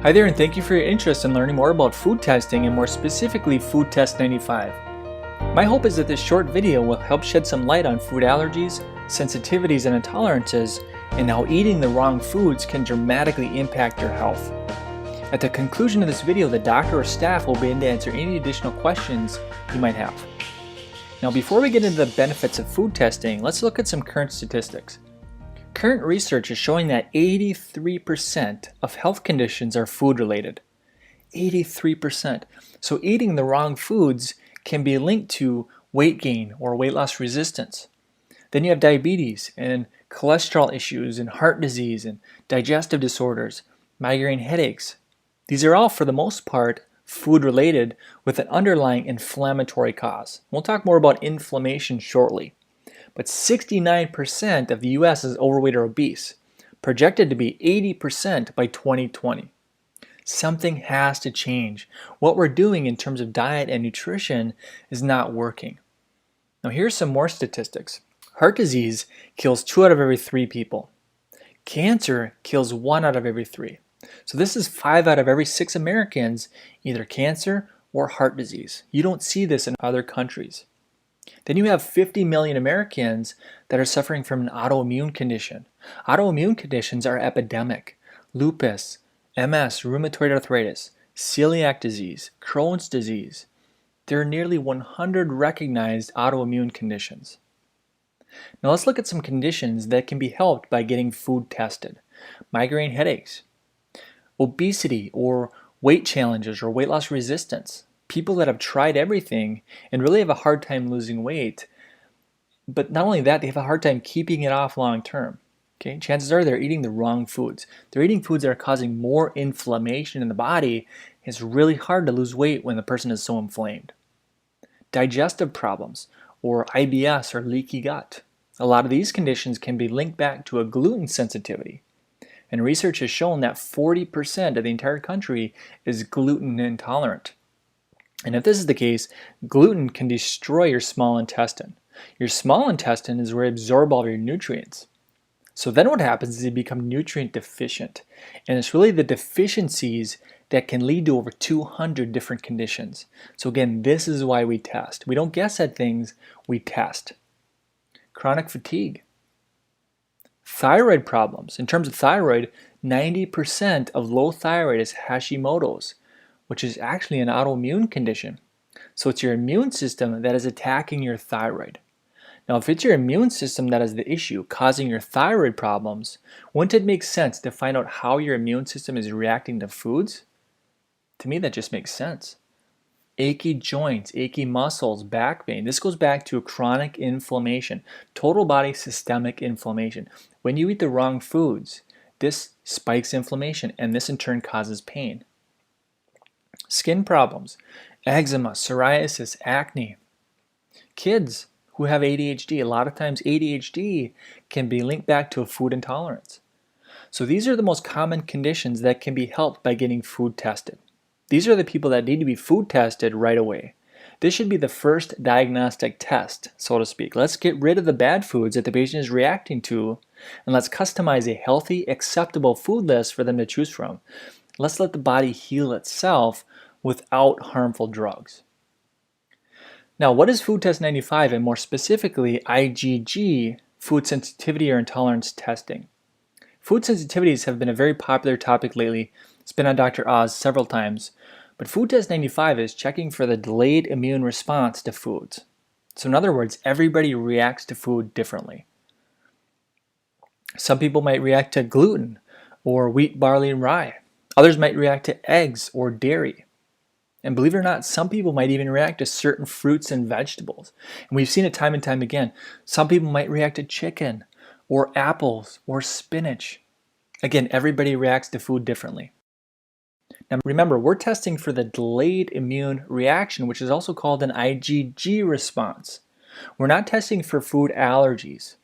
Hi there, and thank you for your interest in learning more about food testing and more specifically FoodTest95. My hope is that this short video will help shed some light on food allergies, sensitivities, and intolerances, and how eating the wrong foods can dramatically impact your health. At the conclusion of this video, the doctor or staff will be able to answer any additional questions you might have. Now, before we get into the benefits of food testing, let's look at some current statistics. Current research is showing that 83% of health conditions are food-related. 83%. So eating the wrong foods can be linked to weight gain or weight loss resistance. Then you have diabetes and cholesterol issues and heart disease and digestive disorders, migraine headaches. These are all, for the most part, food-related with an underlying inflammatory cause. We'll talk more about inflammation shortly. But 69% of the US is overweight or obese, projected to be 80% by 2020. Something has to change. What we're doing in terms of diet and nutrition is not working. Now here's some more statistics. Heart disease kills 2 out of every 3 people. Cancer kills 1 out of every 3. So this is 5 out of every 6 Americans, either cancer or heart disease. You don't see this in other countries. Then you have 50 million Americans that are suffering from an autoimmune condition. Autoimmune conditions are epidemic. Lupus, MS, rheumatoid arthritis, celiac disease, Crohn's disease. There are nearly 100 recognized autoimmune conditions. Now let's look at some conditions that can be helped by getting food tested. Migraine headaches, obesity or weight challenges or weight loss resistance. People that have tried everything and really have a hard time losing weight, but not only that, they have a hard time keeping it off long term. Okay, chances are they're eating the wrong foods. They're eating foods that are causing more inflammation in the body. It's really hard to lose weight when the person is so inflamed. Digestive problems, or IBS, or leaky gut. A lot of these conditions can be linked back to a gluten sensitivity. And research has shown that 40% of the entire country is gluten intolerant. And if this is the case, gluten can destroy your small intestine. Your small intestine is where you absorb all of your nutrients. So then what happens is you become nutrient deficient. And it's really the deficiencies that can lead to over 200 different conditions. So again, this is why we test. We don't guess at things, we test. Chronic fatigue. Thyroid problems. In terms of thyroid, 90% of low thyroid is Hashimoto's, which is actually an autoimmune condition. So it's your immune system that is attacking your thyroid. Now, if it's your immune system that is the issue causing your thyroid problems, wouldn't it make sense to find out how your immune system is reacting to foods? To me, that just makes sense. Achy joints, achy muscles, back pain. This goes back to chronic inflammation, total body systemic inflammation. When you eat the wrong foods, this spikes inflammation, and this in turn causes pain. Skin problems, eczema, psoriasis, acne. Kids who have ADHD, a lot of times ADHD can be linked back to a food intolerance. So these are the most common conditions that can be helped by getting food tested. These are the people that need to be food tested right away. This should be the first diagnostic test, so to speak. Let's get rid of the bad foods that the patient is reacting to, and let's customize a healthy, acceptable food list for them to choose from. Let's let the body heal itself without harmful drugs. Now, what is FoodTest95 and more specifically IgG, food sensitivity or intolerance testing? Food sensitivities have been a very popular topic lately. It's been on Dr. Oz several times. But FoodTest95 is checking for the delayed immune response to foods. So in other words, everybody reacts to food differently. Some people might react to gluten or wheat, barley, and rye. Others might react to eggs or dairy. And believe it or not, some people might even react to certain fruits and vegetables. And we've seen it time and time again. Some people might react to chicken or apples or spinach. Again, everybody reacts to food differently. Now remember, we're testing for the delayed immune reaction, which is also called an IgG response. We're not testing for food allergies.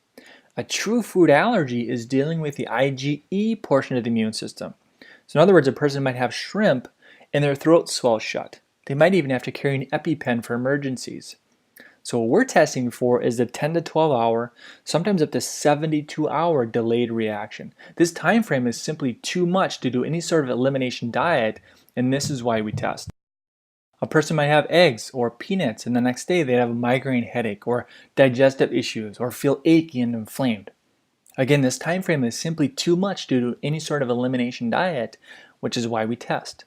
A true food allergy is dealing with the IgE portion of the immune system. So in other words, a person might have shrimp and their throat swells shut. They might even have to carry an EpiPen for emergencies. So what we're testing for is the 10 to 12 hour, sometimes up to 72-hour delayed reaction. This time frame is simply too much to do any sort of elimination diet, and this is why we test. A person might have eggs or peanuts, and the next day they have a migraine headache or digestive issues or feel achy and inflamed. Again, this time frame is simply too much to do any sort of elimination diet, which is why we test.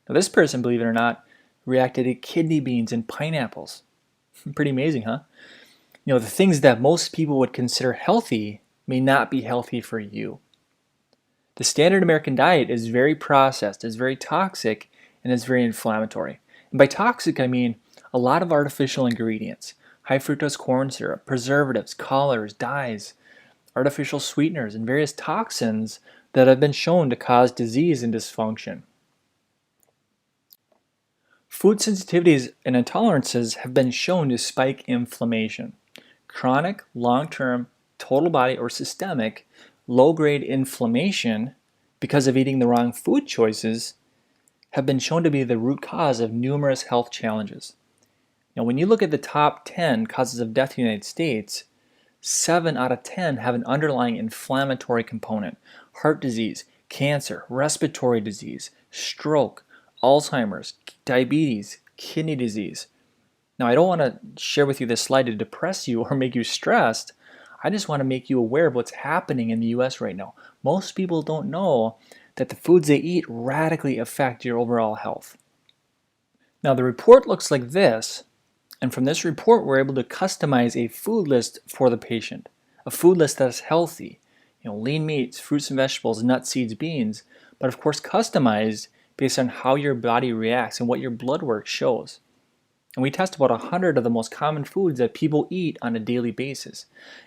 Now this person, believe it or not, reacted to kidney beans and pineapples. Pretty amazing, huh? The things that most people would consider healthy may not be healthy for you. The standard American diet is very processed, is very toxic, and is very inflammatory. And by toxic, I mean a lot of artificial ingredients, high fructose corn syrup, preservatives, colors, dyes, artificial sweeteners, and various toxins that have been shown to cause disease and dysfunction. Food sensitivities and intolerances have been shown to spike inflammation. Chronic, long-term, total body or systemic, low-grade inflammation because of eating the wrong food choices have been shown to be the root cause of numerous health challenges. Now, when you look at the top 10 causes of death in the United States, 7 out of 10 have an underlying inflammatory component: heart disease, cancer, respiratory disease, stroke, Alzheimer's, diabetes, kidney disease. Now, I don't want to share with you this slide to depress you or make you stressed. I just want to make you aware of what's happening in the US right now. Most people don't know that the foods they eat radically affect your overall health. Now, the report looks like this, and from this report, we're able to customize a food list for the patient. A food list that is healthy, lean meats, fruits and vegetables, nuts, seeds, beans, but of course customized based on how your body reacts and what your blood work shows. And we test about 100 of the most common foods that people eat on a daily basis.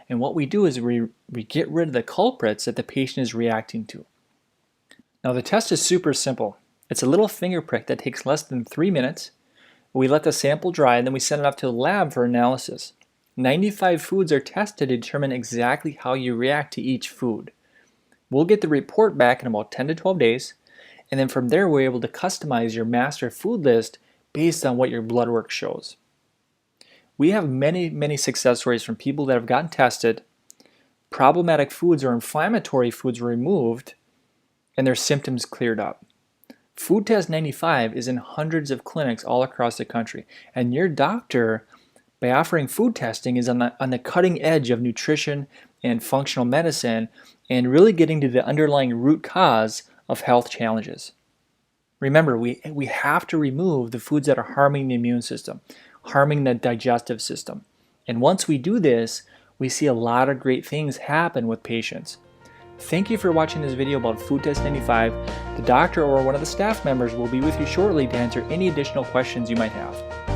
And what we do is we get rid of the culprits that the patient is reacting to. Now the test is super simple. It's a little finger prick that takes less than 3 minutes. We let the sample dry and then we send it off to the lab for analysis. 95 foods are tested to determine exactly how you react to each food. We'll get the report back in about 10 to 12 days. And then from there, we're able to customize your master food list based on what your blood work shows. We have many success stories from people that have gotten tested, problematic foods or inflammatory foods were removed, and their symptoms cleared up. FoodTest95 is in hundreds of clinics all across the country, and your doctor, by offering food testing, is on the cutting edge of nutrition and functional medicine and really getting to the underlying root cause of health challenges. Remember, we have to remove the foods that are harming the immune system, harming the digestive system. And once we do this, we see a lot of great things happen with patients. Thank you for watching this video about FoodTest95. The doctor or one of the staff members will be with you shortly to answer any additional questions you might have.